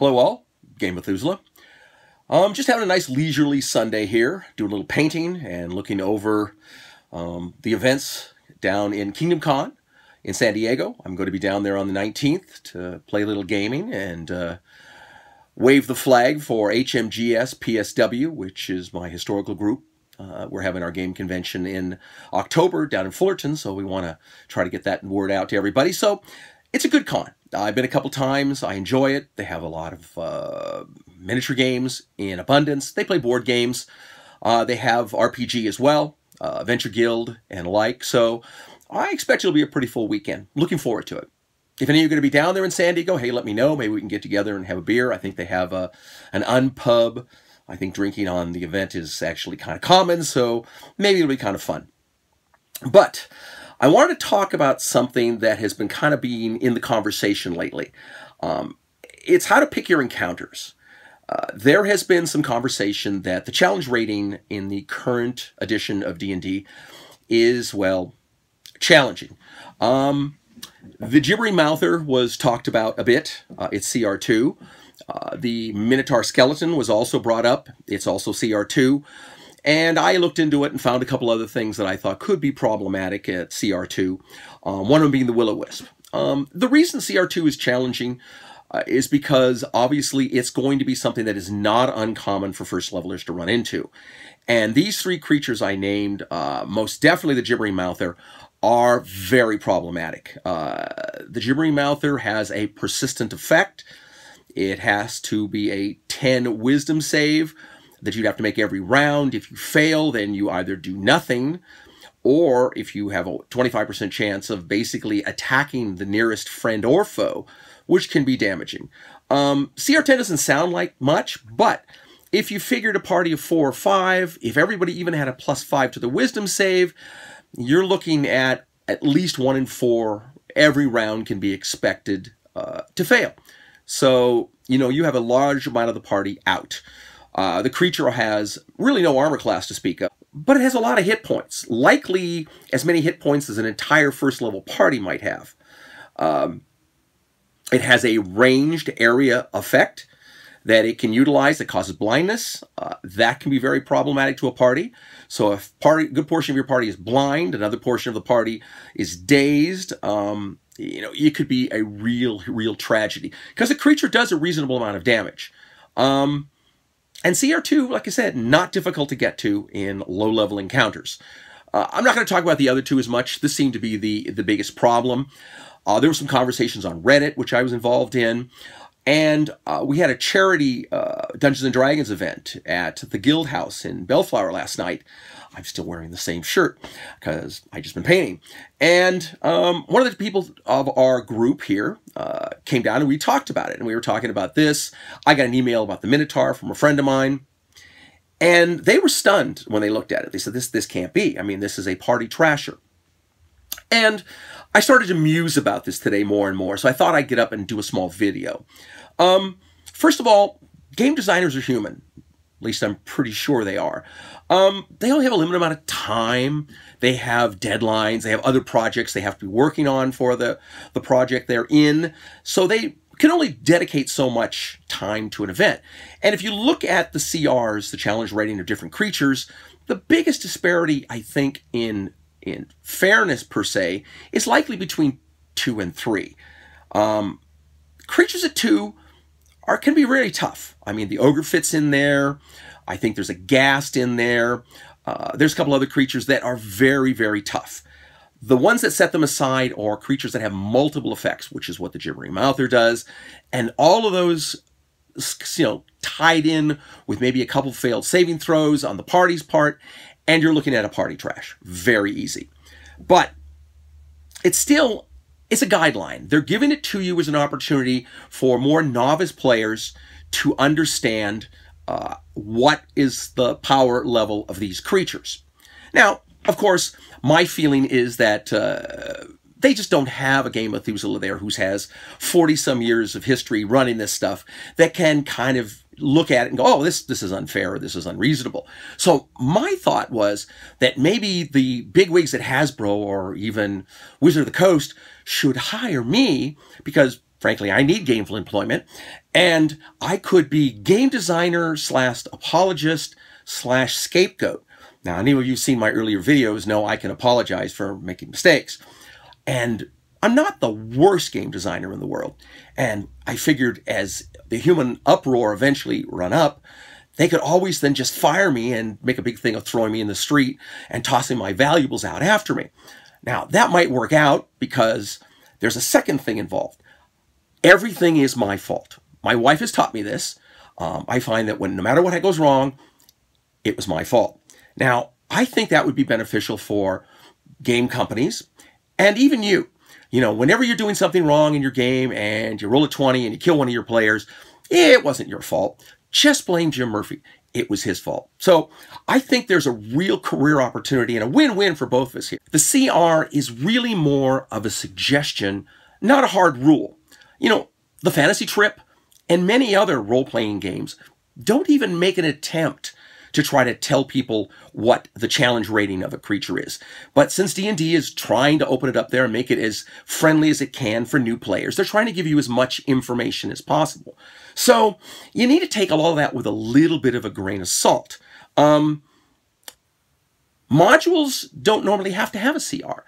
Hello all, Game Methuselah. Just having a nice leisurely Sunday here, doing a little painting and looking over the events down in Kingdom Con in San Diego. I'm going to be down there on the 19th to play a little gaming and wave the flag for HMGS PSW, which is my historical group. We're having our game convention in October down in Fullerton, so we want to try to get that word out to everybody. So it's a good con. I've been a couple times. I enjoy it. They have a lot of miniature games in abundance. They play board games. They have RPG as well, Adventure Guild and alike. So I expect it'll be a pretty full weekend. Looking forward to it. If any of you are going to be down there in San Diego, hey, let me know. Maybe we can get together and have a beer. I think they have an unpub. I think drinking on the event is actually kind of common, so maybe it'll be kind of fun. But I wanted to talk about something that has been kind of being in the conversation lately. It's how to pick your encounters. There has been some conversation that the challenge rating in the current edition of D&D is, well, challenging. The Gibbering Mouther was talked about a bit. It's CR2. The Minotaur Skeleton was also brought up. It's also CR2. And I looked into it and found a couple other things that I thought could be problematic at CR2, one of them being the Will-O-Wisp. The reason CR2 is challenging is because obviously it's going to be something that is not uncommon for first levelers to run into. And these three creatures I named, most definitely the Gibbering Mouther, are very problematic. The Gibbering Mouther has a persistent effect. It has to be a 10 wisdom save that you'd have to make every round. If you fail, then you either do nothing, or if you have a 25% chance of basically attacking the nearest friend or foe, which can be damaging. CR10 doesn't sound like much, but if you figured a party of 4 or 5, if everybody even had a +5 to the wisdom save, you're looking at least 1 in 4 every round can be expected to fail. So, you know, you have a large amount of the party out. The creature has really no armor class to speak of, but it has a lot of hit points, likely as many hit points as an entire first level party might have. It has a ranged area effect that it can utilize that causes blindness. That can be very problematic to a party. So if a good portion of your party is blind, another portion of the party is dazed, you know, it could be a real tragedy because the creature does a reasonable amount of damage. And CR2, like I said, not difficult to get to in low-level encounters. I'm not going to talk about the other two as much. This seemed to be the biggest problem. There were some conversations on Reddit, which I was involved in. And we had a charity Dungeons & Dragons event at the Guild House in Bellflower last night. I'm still wearing the same shirt because I've just been painting. And one of the people of our group here came down and we talked about it. And we were talking about this. I got an email about the Minotaur from a friend of mine. And they were stunned when they looked at it. They said, this can't be. I mean, this is a party trasher. And I started to muse about this today more and more, so I thought I'd get up and do a small video. First of all, game designers are human. At least I'm pretty sure they are. They only have a limited amount of time. They have deadlines. They have other projects they have to be working on for the project they're in. So they can only dedicate so much time to an event. And if you look at the CRs, the challenge rating of different creatures, the biggest disparity, I think, in fairness per se, is likely between 2 and 3. Creatures at 2 can be really tough. I mean, the ogre fits in there. I think there's a ghast in there. There's a couple other creatures that are very tough. The ones that set them aside are creatures that have multiple effects, which is what the Gibbering Mouther does, and all of those, you know, tied in with maybe a couple failed saving throws on the party's part, and you're looking at a party trash. Very easy. But it's a guideline. They're giving it to you as an opportunity for more novice players to understand what is the power level of these creatures. Now, of course, my feeling is that they just don't have a Game Methuselah there who has 40-some years of history running this stuff that can kind of look at it and go, oh, this is unfair, or this is unreasonable. So my thought was that maybe the bigwigs at Hasbro or even Wizard of the Coast should hire me, because Frankly, I need gainful employment. And I could be game designer slash apologist slash scapegoat. Now, any of you who've seen my earlier videos know I can apologize for making mistakes. And I'm not the worst game designer in the world. And I figured as the human uproar eventually run up, they could always then just fire me and make a big thing of throwing me in the street and tossing my valuables out after me. Now, that might work out because there's a second thing involved. Everything is my fault. My wife has taught me this. I find that no matter what goes wrong, it was my fault. Now, I think that would be beneficial for game companies and even you. You know, whenever you're doing something wrong in your game and you roll a 20 and you kill one of your players, it wasn't your fault. Just blame Jim Murphy. It was his fault. So I think there's a real career opportunity and a win-win for both of us here. The CR is really more of a suggestion, not a hard rule. You know, the Fantasy Trip and many other role-playing games don't even make an attempt to try to tell people what the challenge rating of a creature is. But since D&D is trying to open it up there and make it as friendly as it can for new players, they're trying to give you as much information as possible. So you need to take all of that with a little bit of a grain of salt. Modules don't normally have to have a CR.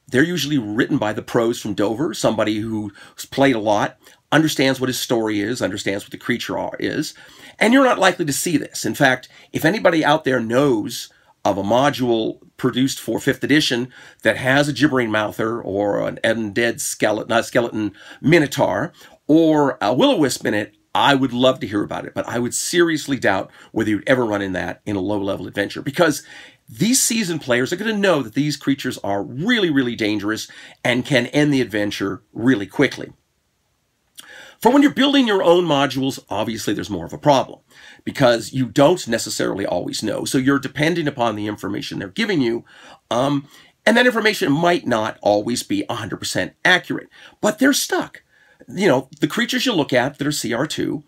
They're usually written by the pros from Dover, somebody who's played a lot, understands what his story is, understands what the creature is, and you're not likely to see this. In fact, if anybody out there knows of a module produced for 5th edition that has a gibbering mouther or an undead skeleton minotaur or a will-o-wisp in it, I would love to hear about it, but I would seriously doubt whether you'd ever run in that in a low-level adventure, because these seasoned players are going to know that these creatures are really, really dangerous and can end the adventure really quickly. For when you're building your own modules, obviously there's more of a problem because you don't necessarily always know. So you're depending upon the information they're giving you. And that information might not always be 100% accurate, but they're stuck. You know, the creatures you look at that are CR2,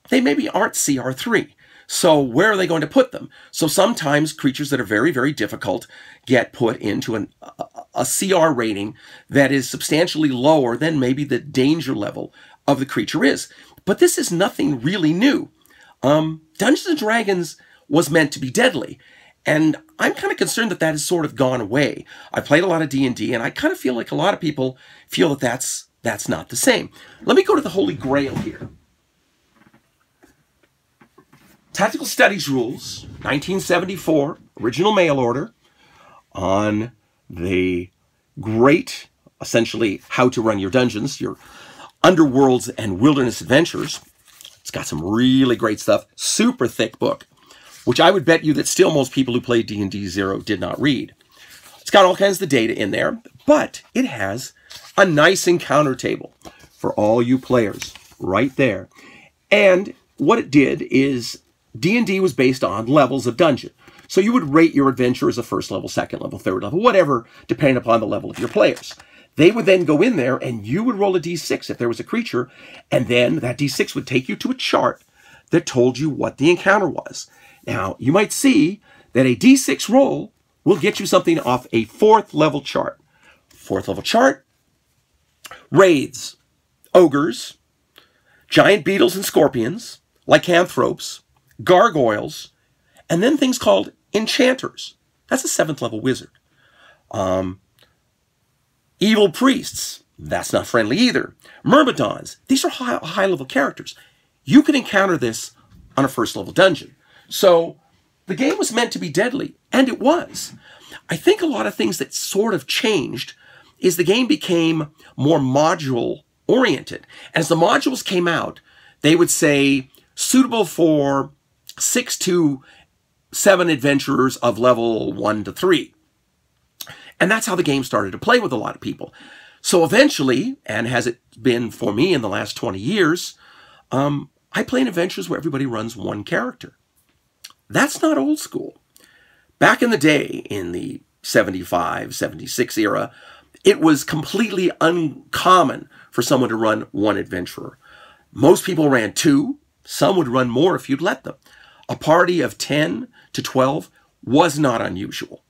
they maybe aren't CR3. So where are they going to put them? So sometimes creatures that are very, very difficult get put into a CR rating that is substantially lower than maybe the danger level of the creature is. But this is nothing really new. Dungeons & Dragons was meant to be deadly. And I'm kind of concerned that that has sort of gone away. I played a lot of D&D, and I kind of feel like a lot of people feel that that's not the same. Let me go to the Holy Grail here. Tactical Studies Rules, 1974, original mail order, on the great, essentially, how to run your dungeons, your underworlds and wilderness adventures. It's got some really great stuff. Super thick book, which I would bet you that still most people who play D&D 0 did not read. It's got all kinds of data in there, but it has a nice encounter table for all you players right there. And what it did is D&D was based on levels of dungeon. So you would rate your adventure as a first level, second level, third level, whatever, depending upon the level of your players. They would then go in there and you would roll a d6 if there was a creature, and then that d6 would take you to a chart that told you what the encounter was. Now, you might see that a d6 roll will get you something off a 4th level chart. 4th level chart, wraiths, ogres, giant beetles and scorpions, lycanthropes, gargoyles, and then things called enchanters. That's a 7th level wizard. Evil priests. That's not friendly either. Myrmidons. These are high-level characters. You can encounter this on a 1st level dungeon. So the game was meant to be deadly, and it was. I think a lot of things that sort of changed is the game became more module-oriented. As the modules came out, they would say suitable for 6 to 7 adventurers of level 1 to 3. And that's how the game started to play with a lot of people. So eventually, and has it been for me in the last 20 years, I play in adventures where everybody runs one character. That's not old school. Back in the day, in the 75, 76 era, it was completely uncommon for someone to run one adventurer. Most people ran 2. Some would run more if you'd let them. A party of 10 to 12 was not unusual.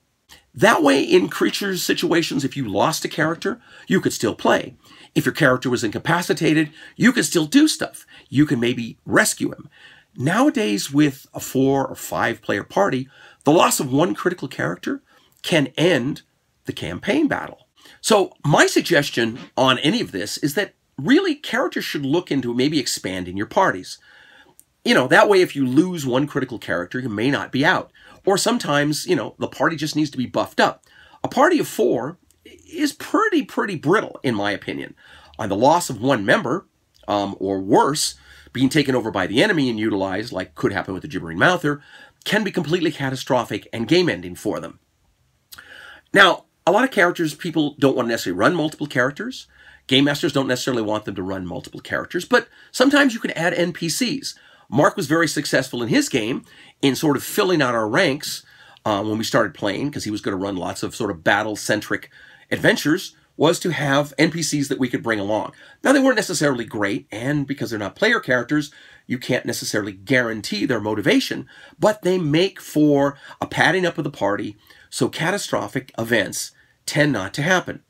That way, in creatures situations, if you lost a character, you could still play. If your character was incapacitated, you could still do stuff. You can maybe rescue him. Nowadays, with a 4 or 5 player party, the loss of one critical character can end the campaign battle. So my suggestion on any of this is that really characters should look into maybe expanding your parties. You know, that way if you lose one critical character, you may not be out. Or sometimes, you know, the party just needs to be buffed up. A party of 4 is pretty brittle, in my opinion. On the loss of one member, or worse, being taken over by the enemy and utilized, like could happen with the Gibbering Mouther, can be completely catastrophic and game-ending for them. Now, a lot of characters, people don't want to necessarily run multiple characters. Game masters don't necessarily want them to run multiple characters, but sometimes you can add NPCs. Mark was very successful in his game in sort of filling out our ranks when we started playing, because he was going to run lots of sort of battle-centric adventures, was to have NPCs that we could bring along. Now, they weren't necessarily great, and because they're not player characters, you can't necessarily guarantee their motivation, but they make for a padding up of the party, so catastrophic events tend not to happen.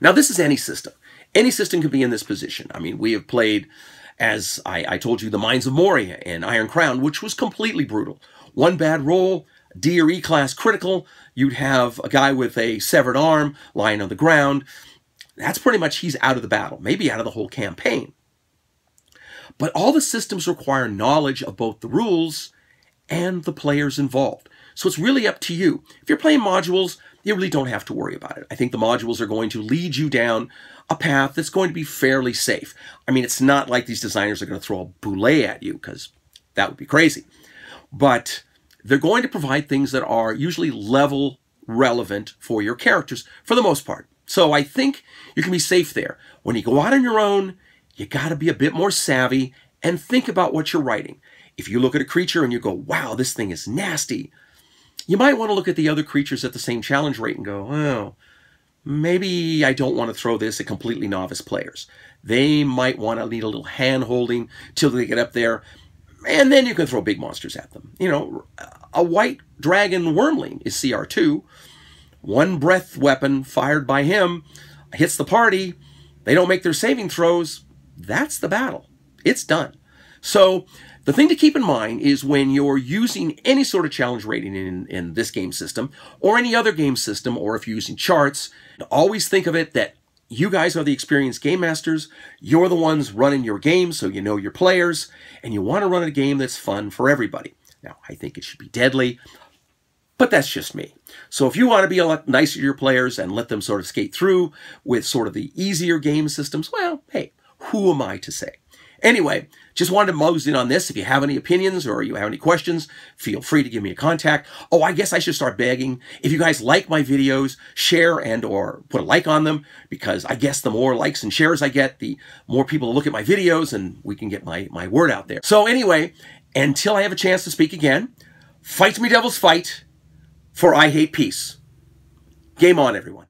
Now, this is any system. Any system can be in this position. I mean, we have played, as I told you, the Mines of Moria and Iron Crown, which was completely brutal. One bad roll, D or E class critical, you'd have a guy with a severed arm lying on the ground. That's pretty much he's out of the battle, maybe out of the whole campaign. But all the systems require knowledge of both the rules and the players involved. So it's really up to you. If you're playing modules, you really don't have to worry about it. I think the modules are going to lead you down a path that's going to be fairly safe. I mean, it's not like these designers are going to throw a boulet at you, because that would be crazy. But they're going to provide things that are usually level relevant for your characters for the most part. So I think you can be safe there. When you go out on your own, you got to be a bit more savvy and think about what you're writing. If you look at a creature and you go, wow, this thing is nasty, you might want to look at the other creatures at the same challenge rate and go, oh, maybe I don't want to throw this at completely novice players. They might want to need a little hand-holding till they get up there, and then you can throw big monsters at them. You know, a white dragon wormling is CR2. One breath weapon fired by him hits the party. They don't make their saving throws. That's the battle. It's done. So the thing to keep in mind is when you're using any sort of challenge rating in this game system or any other game system, or if you're using charts, always think of it that you guys are the experienced game masters. You're the ones running your game, so you know your players, and you want to run a game that's fun for everybody. Now, I think it should be deadly, but that's just me. So if you want to be a lot nicer to your players and let them sort of skate through with sort of the easier game systems, well, hey, who am I to say? Anyway, just wanted to mosey in on this. If you have any opinions or you have any questions, feel free to give me a contact. Oh, I guess I should start begging. If you guys like my videos, share and or put a like on them, because I guess the more likes and shares I get, the more people look at my videos and we can get my word out there. So anyway, until I have a chance to speak again, fight me devils fight, for I hate peace. Game on, everyone.